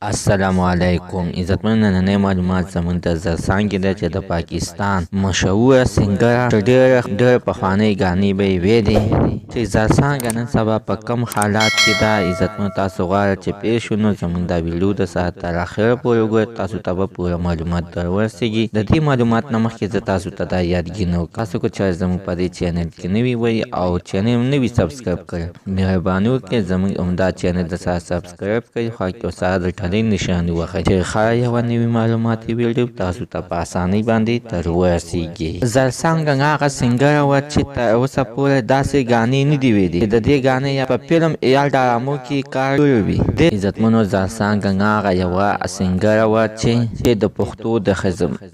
السلام علیکم. عزتمن نننۍ معلومات زموږ د زرڅانګې ده چې د پاکستان مشهوره سینګره چې ډېره پخوانۍ ګانې به یې ویلې چې زرڅانګه نن سبا په کم حالات کې ده. عزتمن تاسو غواړئ چې پېښ شو نو زموږ دا ویډیو د ساعت تر اخره پورې وګورئ، تاسو ته به پوره معلومات در ورسېږي. د دې معلومات نه مخکې زه تاسو ته دا یادګینه وکړم، تاسو که چېرې زموږ په دې چینل کې نوي وئ او چینل نه وي سبسکرایب کړی، مهرباني وکړئ زموږ همدا چینل د سره سبسکرایب کړئ، خوا کې سره د ټلۍ نشان ووهئ چې هره یوه نوې معلوماتي ویډیو تاسو ته په اسانۍ باندې تر ورسېږي. زرڅانګه هغه سینګره وه چې تر اوسه پورې داسې ګانې نه دي ویلې چې د دې ګانې یا په فلم یا ډرامو کې کار کړی وي. عزتمنو زرڅانګه هغه یوه سینګره وه چې د پښتو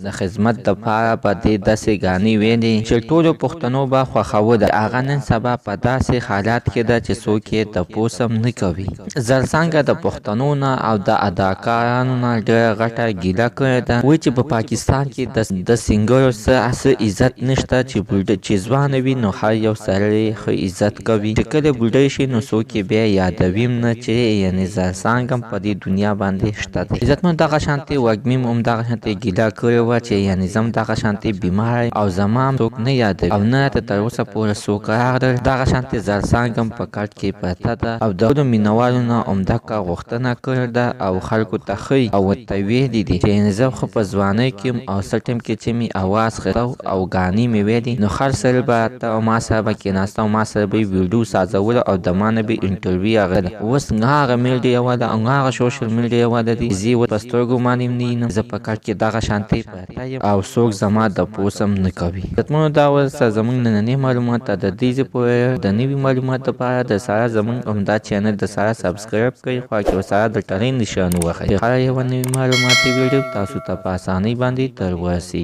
د خدمت دپاره په دې داسې ګانې ویلې چې ټولو پښتنو به خوښوله. هغه نن سبا په داسې حالات کې ده چې څوک یې تپوس هم نه کوي. زرڅانګه د پښتنو نه او د اداکارانو نه ډېره غټه ګیله کړې ده. وایي چې په پاکستان کې د سینګرو څه عزت نشته، چې ځوانه وي نو هر یو سړی ښه عزت کوي، چې کله بوډۍ شي نو څوک یې بیا یادوي هم نه، چې یعنې زرڅانګه هم په دې دنیا باندې شته دی. عزتمن دغه شانتې وږمې هم دغه شانتې ګیله کړې وه چې یعنې زه هم دغه شانتې بیماره او زما هم څوک نه یادوي او نه راته تر اوسه پورې څوک راغلل. دغه شانتې زرڅانګه هم په کټ کې پرته ده او د ټولو مینهوالو نه همدغه غوښتنه کړې ده او خلکو ته ښیي او ورته ویلي دي چې زه خو په ځوانۍ کې او څه ټیم کې چې مې اواز خیستو او ګانې مې ویلې نو هر سړی به راته او ما سره به کېناسته او ما سره به یې ویډیو سازوله او د ما نه به انټرویو اخیستله. اوس هغه میډیا والا او هغه سوشل میډیا والا دي زه یې په سترګو باندې هم نه وینم، زه په کټ کې دغه شانتې پرته یم او څوک زما تپوس هم نه کوي. عزتمنو دا اوس زموږ نننۍ معلومات ته د دې ځای پورې د نوي معلومات لپاره د سره زموږ همدا چینل د سره سبسکرایب کړئ، خوا کې ورسره د ټلۍ نشان ووهئ چې هره یوه نوې معلوماتي ویډیو تاسو ته په اسانۍ باندې تر ورسېږي.